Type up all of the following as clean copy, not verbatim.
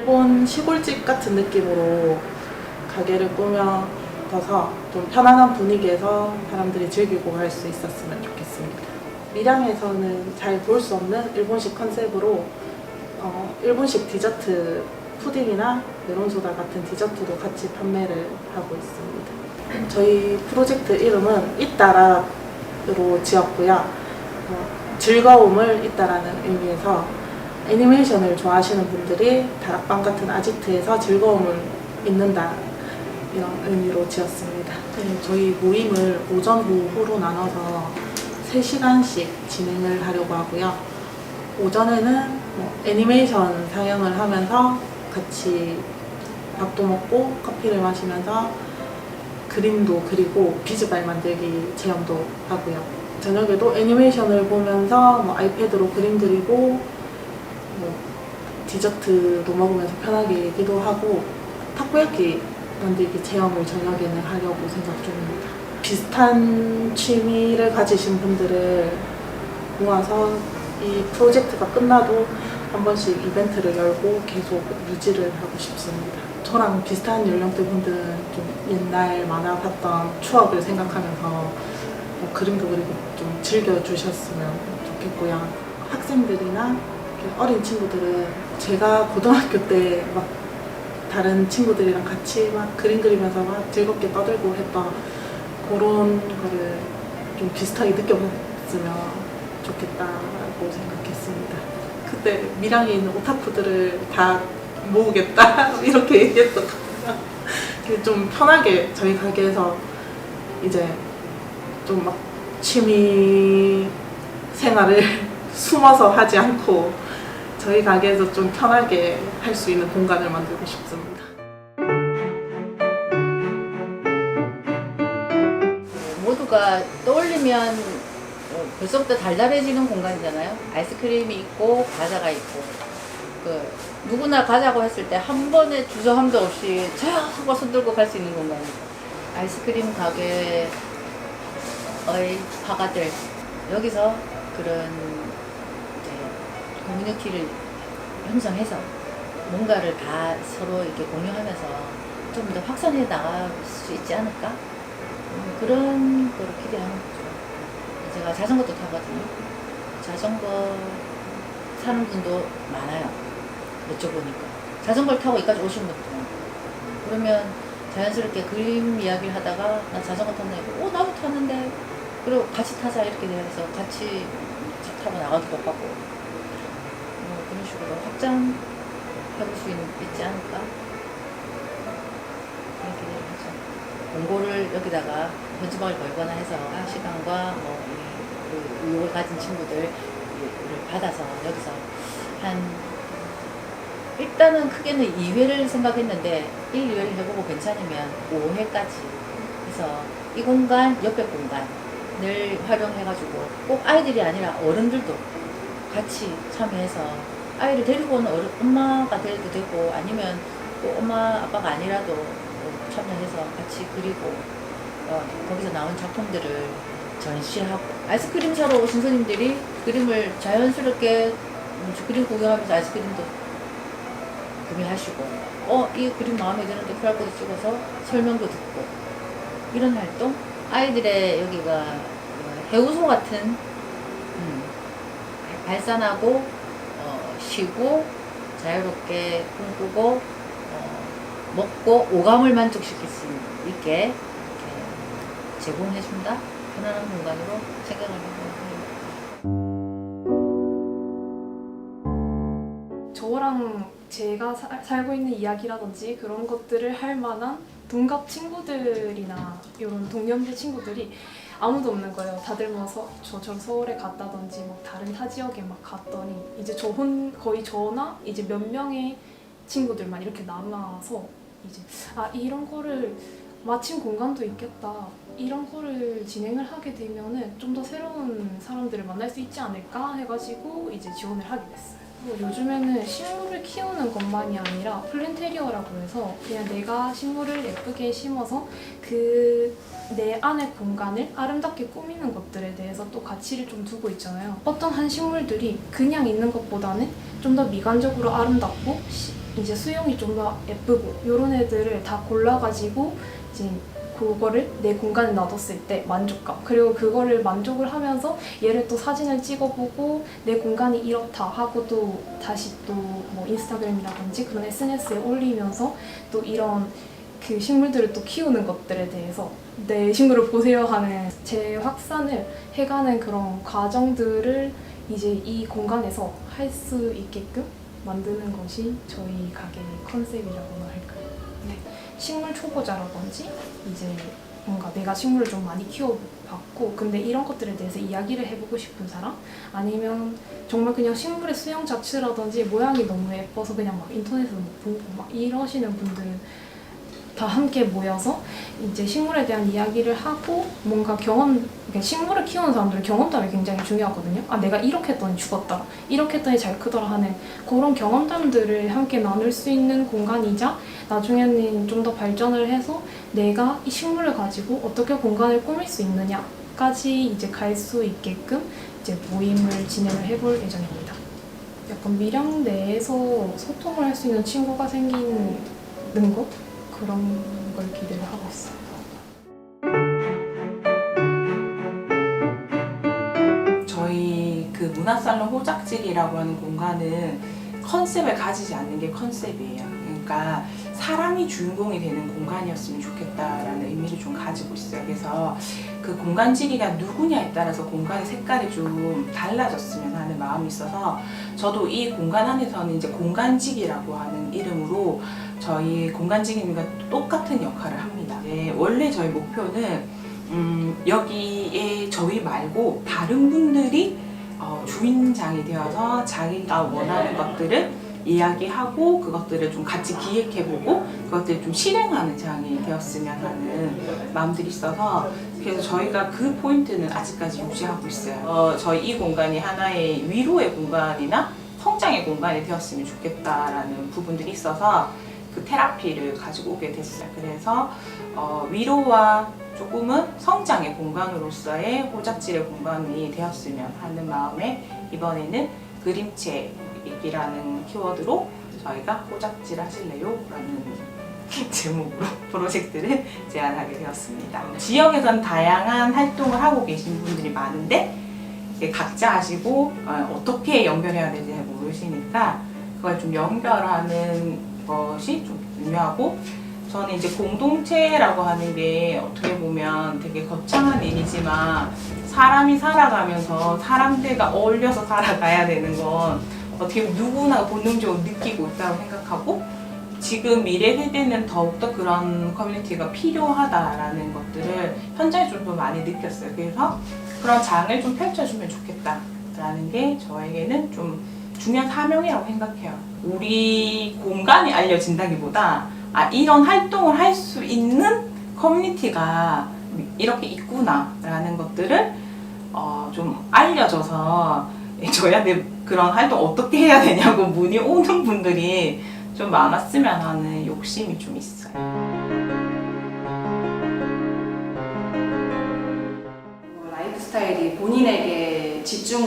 일본 시골집 같은 느낌으로 가게를 꾸며서 좀 편안한 분위기에서 사람들이 즐기고 갈 수 있었으면 좋겠습니다. 밀양에서는 잘 볼 수 없는 일본식 컨셉으로 일본식 디저트 푸딩이나 메론소다 같은 디저트도 같이 판매를 하고 있습니다. 저희 프로젝트 이름은 이따라로 지었고요. 즐거움을 잇따라는 의미에서 애니메이션을 좋아하시는 분들이 다락방 같은 아지트에서 즐거움을 잊는다 이런 의미로 지었습니다. 저희 모임을 오전, 오후로 나눠서 3시간씩 진행을 하려고 하고요. 오전에는 애니메이션 상영을 하면서 같이 밥도 먹고 커피를 마시면서 그림도 그리고 비즈발 만들기 체험도 하고요. 저녁에도 애니메이션을 보면서 아이패드로 그림 그리고 디저트도 먹으면서 편하게 얘기도 하고 타코야키 만들기 체험을 저녁에는 하려고 생각 중입니다. 비슷한 취미를 가지신 분들을 모아서 이 프로젝트가 끝나도 한 번씩 이벤트를 열고 계속 유지를 하고 싶습니다. 저랑 비슷한 연령대 분들은 좀 옛날 만화 봤던 추억을 생각하면서 그림도 그리고 좀 즐겨주셨으면 좋겠고요. 학생들이나 어린 친구들은 제가 고등학교 때 막 다른 친구들이랑 같이 막 그림 그리면서 막 즐겁게 떠들고 했던 그런 거를 좀 비슷하게 느껴봤으면 좋겠다라고 생각했습니다. 그때 밀양에 있는 오타쿠들을 다 모으겠다 이렇게 얘기했었거든요. 좀 편하게 저희 가게에서 이제 좀 막 취미 생활을 숨어서 하지 않고 저희 가게에서 좀 편하게 할 수 있는 공간을 만들고 싶습니다. 모두가 떠올리면 벌써부터 달달해지는 공간이잖아요. 아이스크림이 있고 과자가 있고 누구나 가자고 했을 때 한 번에 주저함도 없이 자 하고 손들고 갈 수 있는 공간이죠. 아이스크림 가게의 화가들 여기서 그런 이제 커뮤니티를 형성해서 뭔가를 다 서로 이렇게 공유하면서 좀 더 확산해 나갈 수 있지 않을까? 그런 거를 기대하는 거죠. 제가 자전거도 타거든요. 자전거 타는 분도 많아요. 여쭤보니까. 자전거를 타고 여기까지 오신 분도 많아요. 그러면 자연스럽게 그림 이야기를 하다가 나 자전거 탔나 해고 나도 타는데 그리고 같이 타자 이렇게 돼서 같이 차 타고 나가기도 하고 그런 식으로 확장해 볼 수 있지 않을까? 그런 기대를 하죠. 공고를 여기다가 현지막을 걸거나 해서 시간과 의욕을 가진 친구들을 받아서 여기서 일단은 크게는 2회를 생각했는데 1, 2회를 해보고 괜찮으면 5회까지 해서 이 공간, 옆에 공간을 활용해가지고 꼭 아이들이 아니라 어른들도 같이 참여해서 아이를 데리고 오는 엄마가 데려도 되고 아니면 꼭 엄마, 아빠가 아니라도 참여해서 같이 그리고 거기서 나온 작품들을 전시하고 아이스크림 사러 오신 손님들이 그림을 자연스럽게 그림 구경하면서 아이스크림도 구매하시고 이 그림 마음에 드는데 QR코드 찍어서 설명도 듣고 이런 활동 아이들의 여기가 해우소 같은 발산하고 쉬고 자유롭게 꿈꾸고 먹고 오감을 만족시킬 수 있게 제공해준다 편안한 공간으로 생각을 해요. 저랑 제가 살고 있는 이야기라든지 그런 것들을 할 만한 동갑 친구들이나 이런 동년배 친구들이 아무도 없는 거예요. 다들 저처럼 서울에 갔다든지 다른 타 지역에 갔더니 이제 거의 저나 이제 몇 명의 친구들만 이렇게 남아서 이제 이런 거를 마침 공간도 있겠다. 이런 거를 진행을 하게 되면은 좀 더 새로운 사람들을 만날 수 있지 않을까 해가지고 이제 지원을 하게 됐어요. 요즘에는 식물을 키우는 것만이 아니라 플랜테리어라고 해서 그냥 내가 식물을 예쁘게 심어서 내 안의 공간을 아름답게 꾸미는 것들에 대해서 또 가치를 좀 두고 있잖아요. 어떤 한 식물들이 그냥 있는 것보다는 좀 더 미관적으로 아름답고 이제 수영이 좀 더 예쁘고 이런 애들을 다 골라가지고 이제 그거를 내 공간에 놔뒀을 때 만족감, 그리고 그거를 만족을 하면서 얘를 또 사진을 찍어보고 내 공간이 이렇다 하고 또 다시 또 뭐 인스타그램이라든지 그런 SNS에 올리면서 또 이런 그 식물들을 또 키우는 것들에 대해서 내 식물을 보세요 하는 재확산을 해가는 그런 과정들을 이제 이 공간에서 할 수 있게끔 만드는 것이 저희 가게의 컨셉이라고나 할까요? 네. 식물 초보자라든지 이제 뭔가 내가 식물을 좀 많이 키워봤고 근데 이런 것들에 대해서 이야기를 해보고 싶은 사람, 아니면 정말 그냥 식물의 수영 자체라든지 모양이 너무 예뻐서 그냥 막 인터넷에서 막 보고 막 이러시는 분들 다 함께 모여서 이제 식물에 대한 이야기를 하고 뭔가 그러니까 식물을 키우는 사람들은 경험담이 굉장히 중요하거든요. 아, 내가 이렇게 했더니 죽었다, 이렇게 했더니 잘 크더라 하는 그런 경험담들을 함께 나눌 수 있는 공간이자 나중에는 좀 더 발전을 해서 내가 이 식물을 가지고 어떻게 공간을 꾸밀 수 있느냐까지 이제 갈 수 있게끔 이제 모임을 진행을 해볼 예정입니다. 약간 밀양 내에서 소통을 할 수 있는 친구가 생기는 것? 그런 걸 기대를 하고 있어요. 저희 그 문화살롱 호작질이라고 하는 공간은 컨셉을 가지지 않는 게 컨셉이에요. 그러니까 사람이 주인공이 되는 공간이었으면 좋겠다라는 의미를 좀 가지고 있어요. 그래서 그 공간지기가 누구냐에 따라서 공간의 색깔이 좀 달라졌으면 하는 마음이 있어서 저도 이 공간 안에서는 이제 공간지기라고 하는 이름으로 저희 공간지기님과 똑같은 역할을 합니다. 네, 원래 저희 목표는 여기에 저희 말고 다른 분들이 주인장이 되어서 자기가 원하는 것들을 이야기하고 그것들을 좀 같이 기획해보고 그것들을 좀 실행하는 장이 되었으면 하는 마음들이 있어서 그래서 저희가 그 포인트는 아직까지 유지하고 있어요. 저희 이 공간이 하나의 위로의 공간이나 성장의 공간이 되었으면 좋겠다라는 부분들이 있어서 그 테라피를 가지고 오게 됐어요. 그래서 위로와 조금은 성장의 공간으로서의 호작질의 공간이 되었으면 하는 마음에 이번에는 그림책이라는 키워드로 저희가 호작질 하실래요? 라는 제목으로 프로젝트를 제안하게 되었습니다. 지역에선 다양한 활동을 하고 계신 분들이 많은데 각자 하시고 어떻게 연결해야 되는지 잘 모르시니까 그걸 좀 연결하는 것이 좀 중요하고 저는 이제 공동체라고 하는 게 어떻게 보면 되게 거창한 일이지만 사람이 살아가면서 사람들과 어울려서 살아가야 되는 건 어떻게 보면 누구나 본능적으로 느끼고 있다고 생각하고 지금 미래 세대는 더욱더 그런 커뮤니티가 필요하다라는 것들을 현장에 좀 더 많이 느꼈어요. 그래서 그런 장을 좀 펼쳐주면 좋겠다라는 게 저에게는 좀 중요한 사명이라고 생각해요. 우리 공간이 알려진다기보다 이런 활동을 할 수 있는 커뮤니티가 이렇게 있구나라는 것들을 좀 알려줘서 저희한테 그런 활동 어떻게 해야 되냐고 문의 오는 분들이 좀 많았으면 하는 욕심이 좀 있어요. 라이프 스타일이 본인에게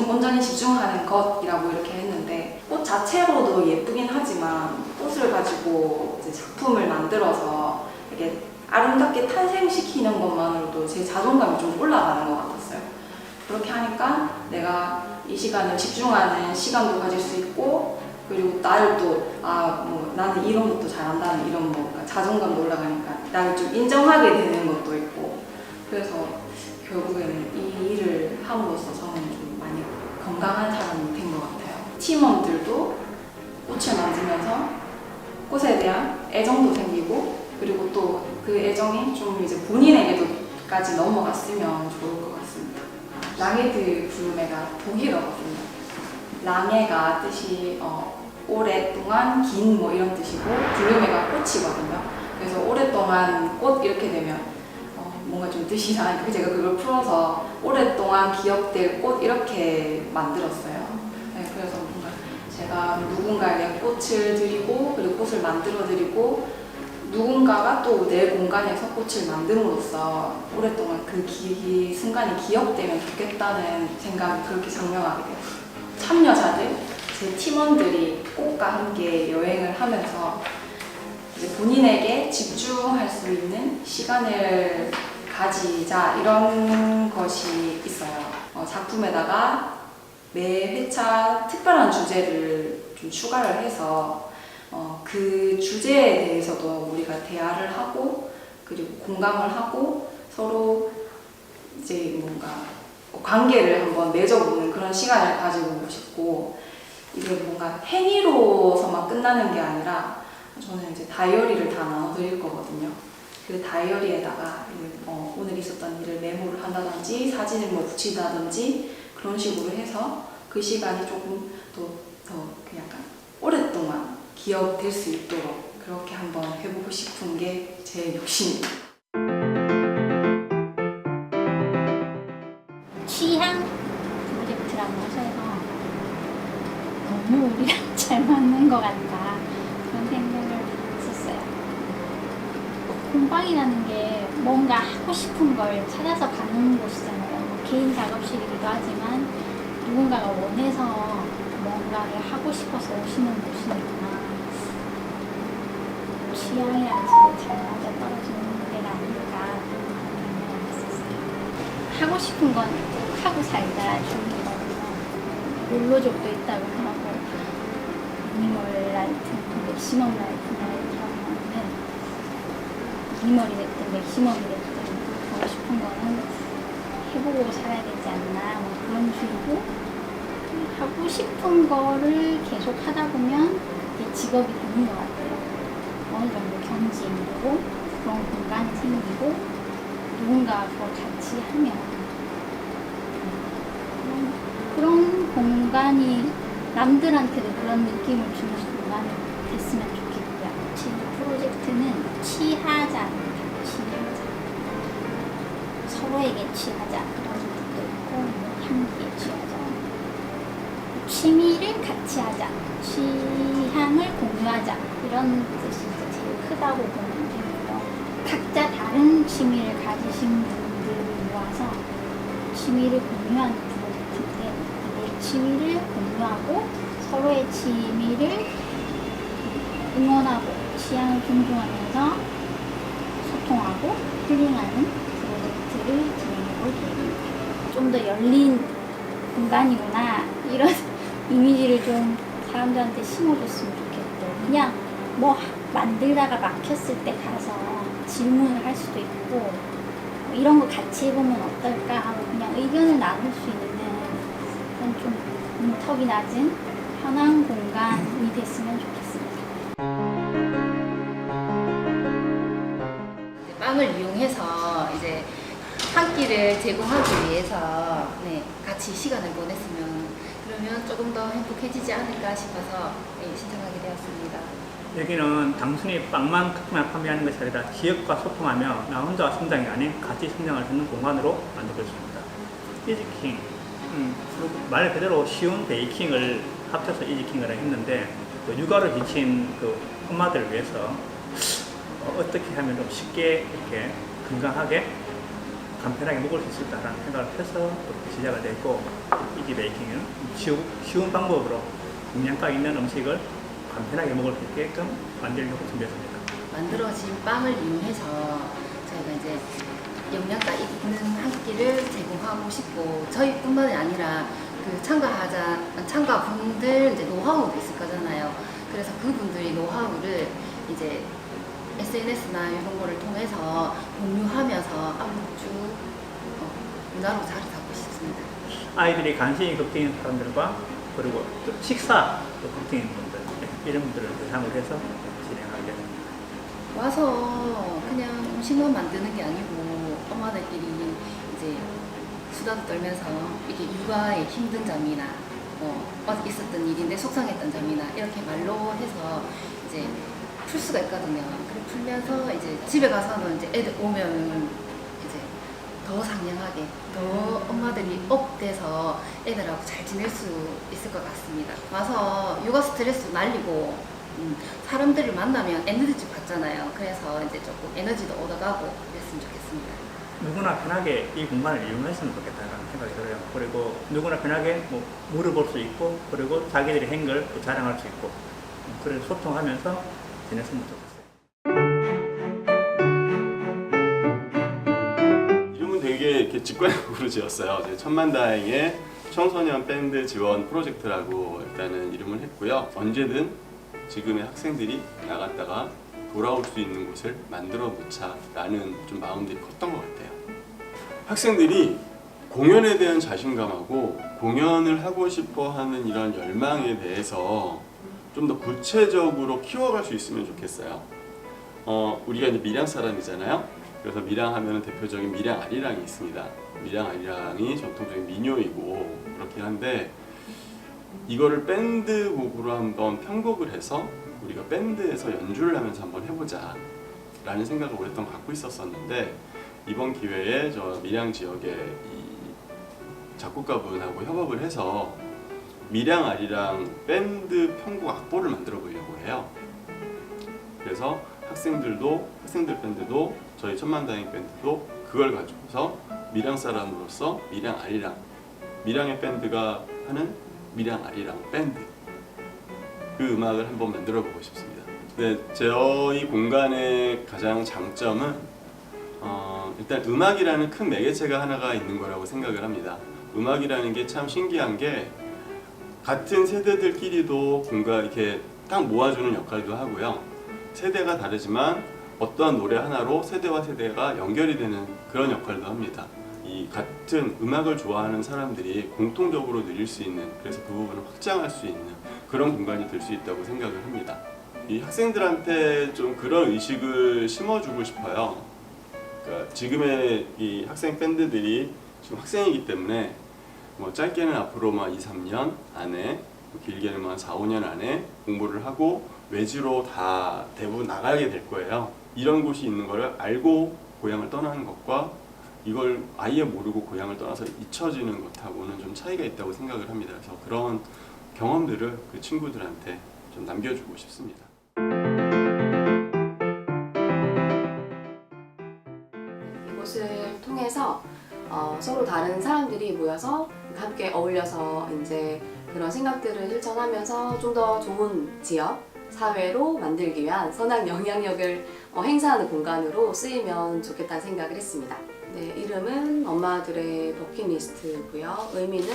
온전히 집중하는 것이라고 이렇게 했는데 꽃 자체로도 예쁘긴 하지만 꽃을 가지고 이제 작품을 만들어서 이렇게 아름답게 탄생시키는 것만으로도 제 자존감이 좀 올라가는 것 같았어요. 그렇게 하니까 내가 이 시간을 집중하는 시간도 가질 수 있고 그리고 나를 또 나는 이런 것도 잘한다는 이런 자존감도 올라가니까 나를 좀 인정하게 되는 것도 있고 그래서 결국에는 이 일을 함으로써 저는 좀 많이 건강한 사람이 된 것 같아요. 팀원들도 꽃을 만지면서 꽃에 대한 애정도 생기고 그리고 또 그 애정이 좀 이제 본인에게도까지 넘어갔으면 좋을 것 같습니다. 랑에드 부르메가 독일어거든요. 랑에가 뜻이 오랫동안 긴 이런 뜻이고 부르메가 꽃이거든요. 그래서 오랫동안 꽃 이렇게 되면 뭔가 좀 뜻이 나니까 제가 그걸 풀어서 오랫동안 기억될 꽃 이렇게 만들었어요. 네, 그래서 뭔가 제가 누군가에게 꽃을 드리고 그리고 꽃을 만들어 드리고 누군가가 또 내 공간에서 꽃을 만듦으로써 오랫동안 그 순간이 기억되면 좋겠다는 생각이 그렇게 장명하게 됐어요. 참여자들, 제 팀원들이 꽃과 함께 여행을 하면서 이제 본인에게 집중할 수 있는 시간을 가지자 이런 것이 있어요. 작품에다가 매 회차 특별한 주제를 좀 추가를 해서 그 주제에 대해서도 우리가 대화를 하고 그리고 공감을 하고 서로 이제 뭔가 관계를 한번 맺어보는 그런 시간을 가지고 싶고 이게 뭔가 행위로서만 끝나는 게 아니라 저는 이제 다이어리를 다 나눠드릴 거거든요. 그 다이어리에다가 오늘 있었던 일을 메모를 한다든지 사진을 뭐 붙인다든지 그런 식으로 해서 그 시간이 조금 더 약간 오랫동안 기억될 수 있도록 그렇게 한번 해보고 싶은 게 제 욕심입니다. 취향 프로젝트라고 하셔서 너무 우리랑 잘 맞는 것 같다 그런 생각을 했었어요. 공방이라는 게 뭔가 하고 싶은 걸 찾아서 가는 곳이잖아요. 개인 작업실이기도 하지만 누군가가 원해서 뭔가를 하고 싶어서 오시는 곳이니까 취향이랑 진짜 잘 맞아 떨어지는 데가 아닐까 그런 생각을 했었어요. 하고 싶은 건 하고 살다 죽는 거거든요. 롤로족도 있다고 하고 미니멀 라이프, 맥시멈 라이프나 이렇게 하면은 미니멀이 됐든 맥시멈이 됐든 하고 싶은 거는 해보고 살아야 되지 않나 뭐 그런 주의고 하고 싶은 거를 계속 하다 보면 이게 직업이 되는 것 같아요. 어느 정도 경지인 거고 그런 공간이 생기고 누군가 그걸 같이 하면 그런 공간이 남들한테도 그런 느낌을 주는 공간이 됐으면 좋겠고요. 지금 프로젝트는 취하자입니다. 취하자. 서로에게 취하자 그런 뜻도 있고 향기에 취하자. 취미를 같이 하자. 취향을 공유하자. 이런 뜻이 제일 크다고 보면 되고요. 각자 다른 취미를 가지신 분들을 모아서 취미를 공유하는 프로젝트인데 내 취미를 공유하고 서로의 취미를 응원하고 취향을 존중하면서 소통하고 힐링하는 프로젝트를 진행해볼 계획입니다. 좀 더 열린 공간이구나 이런 이미지를 좀 사람들한테 심어줬으면 좋겠고 그냥 뭐 만들다가 막혔을 때 가서 질문을 할 수도 있고 이런 거 같이 해보면 어떨까 하고 그냥 의견을 나눌 수 있는 그런 좀 문턱이 낮은 편한 공간이 됐으면 좋겠습니다. 빵을 이용해서 이제 한 끼를 제공하기 위해서 같이 시간을 보냈으면 그러면 조금 더 행복해지지 않을까 싶어서 신청하게 되었습니다. 여기는 단순히 빵만 크기만 판매하는 것이 아니라 지역과 소통하며 나 혼자 성장이 아닌 같이 성장할 수 있는 공간으로 만들고 있습니다. 이지킹, 말 그대로 쉬운 베이킹을 합쳐서 이지킹을 했는데 그 육아를 지친 그 엄마들을 위해서 어떻게 하면 좀 쉽게 이렇게 건강하게 간편하게 먹을 수 있을까라는 생각을 해서 시작이 됐고 이지 베이킹은 쉬운 방법으로 영양가 있는 음식을 간편하게 먹을 수 있게끔 만들려고 준비했습니다. 만들어진 빵을 이용해서 저희가 이제 영양가 있는 한 끼를 제공하고 싶고 저희뿐만이 아니라 그 참가분들 이제 노하우도 있을 거잖아요. 그래서 그분들이 노하우를 이제 SNS나 이런 거를 통해서 공유하면서 앞으로 쭉 문화로 자리 잡고 싶습니다. 아이들이 간식이 걱정인 사람들과 그리고 또 식사 걱정인 분들 이런 분들을 대상으로 해서 진행하게 됩니다. 와서 그냥 음식만 만드는 게 아니고 엄마들끼리 이제 수다도 떨면서 이렇게 육아의 힘든 점이나 어디 있었던 일인데 속상했던 점이나 이렇게 말로 해서 이제 풀 수가 있거든요. 그래 풀면서 이제 집에 가서는 이제 애들 오면 이제 더 상냥하게 더 엄마들이 업돼서 애들하고 잘 지낼 수 있을 것 같습니다. 와서 육아 스트레스 날리고 사람들을 만나면 에너지 받잖아요. 그래서 이제 조금 에너지도 얻어가고 그랬으면 좋겠습니다. 누구나 편하게 이 공간을 이용했으면 좋겠다는 생각이 들어요. 그리고 누구나 편하게 뭐 물어볼 수 있고, 그리고 자기들이 한 걸 또 자랑할 수 있고, 그래서 소통하면서 지냈으면 좋겠어요. 이름은 되게 이렇게 직관적으로 지었어요. 이제 천만다행의 청소년 밴드 지원 프로젝트라고 일단은 이름을 했고요. 언제든 지금의 학생들이 나갔다가 돌아올 수 있는 곳을 만들어 놓자라는 좀 마음들이 컸던 것 같아요. 학생들이 공연에 대한 자신감하고 공연을 하고 싶어 하는 이런 열망에 대해서 좀 더 구체적으로 키워갈 수 있으면 좋겠어요. 우리가 이제 밀양 사람이잖아요. 그래서 밀양 하면 대표적인 밀양 아리랑이 있습니다. 밀양 아리랑이 전통적인 민요이고 그렇긴 한데 이거를 밴드곡으로 한번 편곡을 해서 우리가 밴드에서 연주를 하면서 한번 해보자 라는 생각을 오랫동안 갖고 있었었는데 이번 기회에 저 밀양 지역의 이 작곡가분하고 협업을 해서 밀양 아리랑 밴드 편곡 악보를 만들어 보려고 해요. 그래서 학생들 밴드도 저희 천만다행 밴드도 그걸 가지고서 밀양 사람으로서 밀양 아리랑, 밀양의 밴드가 하는 밀양 아리랑 밴드, 그 음악을 한번 만들어 보고 싶습니다. 네, 저희 공간의 가장 장점은 일단 음악이라는 큰 매개체가 하나가 있는 거라고 생각을 합니다. 음악이라는 게 참 신기한 게 같은 세대들끼리도 뭔가 이렇게 딱 모아주는 역할도 하고요. 세대가 다르지만 어떠한 노래 하나로 세대와 세대가 연결이 되는 그런 역할도 합니다. 이 같은 음악을 좋아하는 사람들이 공통적으로 누릴 수 있는, 그래서 그 부분을 확장할 수 있는 그런 공간이 될 수 있다고 생각을 합니다. 이 학생들한테 좀 그런 의식을 심어주고 싶어요. 그러니까 지금의 이 학생 밴드들이 지금 학생이기 때문에 뭐 짧게는 앞으로 2, 3년 안에, 길게는 한 4, 5년 안에 공부를 하고 외지로 다 대부분 나가게 될 거예요. 이런 곳이 있는 거를 알고 고향을 떠나는 것과 이걸 아예 모르고 고향을 떠나서 잊혀지는 것하고는 좀 차이가 있다고 생각을 합니다. 그래서 그런 경험들을 그 친구들한테 좀 남겨주고 싶습니다. 이곳을 통해서 서로 다른 사람들이 모여서 함께 어울려서 이제 그런 생각들을 실천하면서 좀 더 좋은 지역, 사회로 만들기 위한 선한 영향력을 행사하는 공간으로 쓰이면 좋겠다는 생각을 했습니다. 네, 이름은 엄마들의 버킷리스트고요. 의미는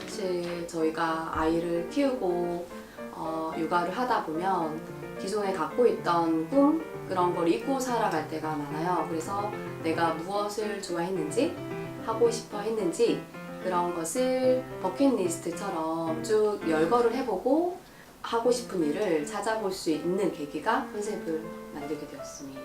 사실 저희가 아이를 키우고 육아를 하다 보면 기존에 갖고 있던 꿈, 그런 걸 잊고 살아갈 때가 많아요. 그래서 내가 무엇을 좋아했는지, 하고 싶어 했는지 그런 것을 버킷리스트처럼 쭉 열거를 해보고 하고 싶은 일을 찾아볼 수 있는 계기가 컨셉을 만들게 되었습니다.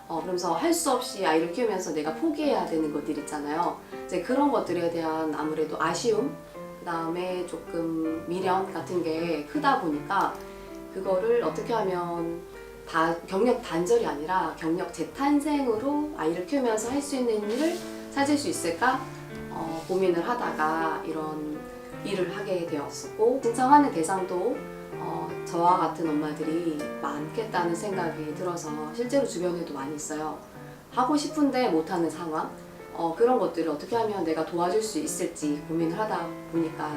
그러면서 할 수 없이 아이를 키우면서 내가 포기해야 되는 것들 있잖아요. 이제 그런 것들에 대한 아무래도 아쉬움, 그 다음에 조금 미련 같은 게 크다 보니까 그거를 어떻게 하면 경력 단절이 아니라 경력 재탄생으로 아이를 키우면서 할 수 있는 일을 찾을 수 있을까 고민을 하다가 이런 일을 하게 되었었고, 신청하는 대상도 저와 같은 엄마들이 많겠다는 생각이 들어서 실제로 주변에도 많이 있어요. 하고 싶은데 못하는 상황, 그런 것들을 어떻게 하면 내가 도와줄 수 있을지 고민을 하다 보니까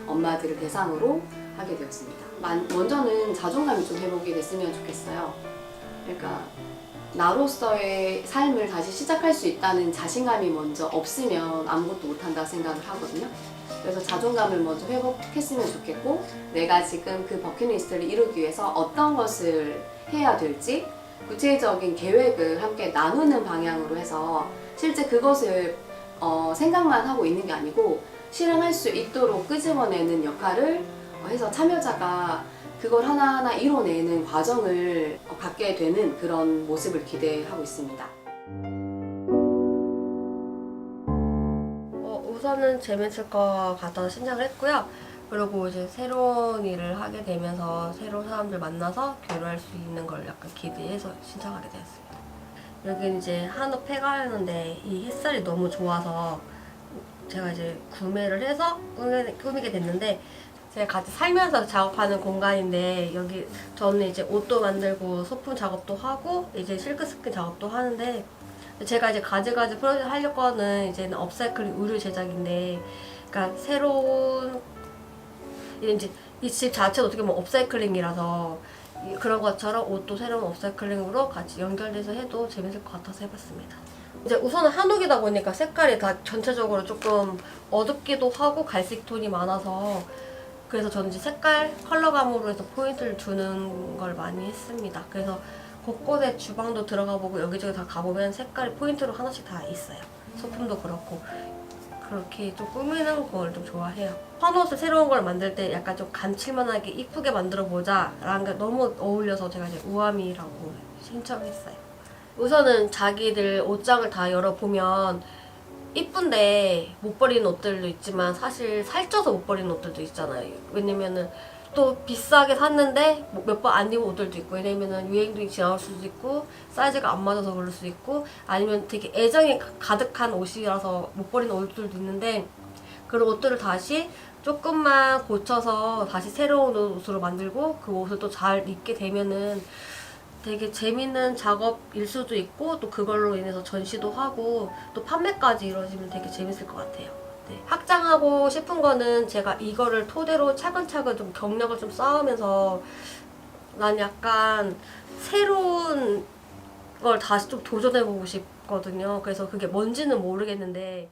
엄마들을 대상으로 하게 되었습니다. 먼저는 자존감이 좀 회복이 됐으면 좋겠어요. 그러니까 나로서의 삶을 다시 시작할 수 있다는 자신감이 먼저 없으면 아무것도 못한다 생각을 하거든요. 그래서 자존감을 먼저 회복했으면 좋겠고, 내가 지금 그 버킷리스트를 이루기 위해서 어떤 것을 해야 될지 구체적인 계획을 함께 나누는 방향으로 해서 실제 그것을 생각만 하고 있는 게 아니고 실행할 수 있도록 끄집어내는 역할을 해서 참여자가 그걸 하나하나 이뤄내는 과정을 갖게 되는 그런 모습을 기대하고 있습니다. 우선은 재밌을 것 같아서 신청을 했고요. 그리고 이제 새로운 일을 하게 되면서 새로운 사람들 만나서 교류할 수 있는 걸 약간 기대해서 신청하게 되었습니다. 여기는 이제 한옥 폐가였는데 이 햇살이 너무 좋아서 제가 이제 구매를 해서 꾸미게 됐는데, 제가 같이 살면서 작업하는 공간인데 여기 저는 이제 옷도 만들고 소품 작업도 하고 이제 실크 스킨 작업도 하는데 제가 이제 가지가지 프로젝트 하려고 거는 이제는 업사이클링 의류 제작인데, 그러니까 새로운 이제 이 집 자체도 어떻게 보면 업사이클링이라서 그런 것처럼 옷도 새로운 업사이클링으로 같이 연결돼서 해도 재밌을 것 같아서 해봤습니다. 이제 우선은 한옥이다 보니까 색깔이 다 전체적으로 조금 어둡기도 하고 갈색 톤이 많아서 그래서 저는 이제 색깔 컬러감으로 해서 포인트를 주는 걸 많이 했습니다. 그래서 곳곳에 주방도 들어가 보고 여기저기 다 가보면 색깔이 포인트로 하나씩 다 있어요. 소품도 그렇고 그렇게 좀 꾸미는 걸 좀 좋아해요. 한옷을 새로운 걸 만들 때 약간 좀 감칠만하게 이쁘게 만들어 보자 라는 게 너무 어울려서 제가 이제 우아미라고 신청했어요. 우선은 자기들 옷장을 다 열어보면 이쁜데 못 버리는 옷들도 있지만 사실 살쪄서 못 버리는 옷들도 있잖아요. 왜냐면은 또 비싸게 샀는데 몇 번 안 입은 옷들도 있고, 왜냐면은 유행도 지나올 수도 있고 사이즈가 안 맞아서 그럴 수도 있고, 아니면 되게 애정이 가득한 옷이라서 못 버리는 옷들도 있는데, 그런 옷들을 다시 조금만 고쳐서 다시 새로운 옷으로 만들고 그 옷을 또 잘 입게 되면은 되게 재밌는 작업일 수도 있고, 또 그걸로 인해서 전시도 하고 또 판매까지 이루어지면 되게 재밌을 것 같아요. 네. 확장하고 싶은 거는 제가 이거를 토대로 차근차근 좀 경력을 좀 쌓으면서 난 약간 새로운 걸 다시 좀 도전해보고 싶거든요. 그래서 그게 뭔지는 모르겠는데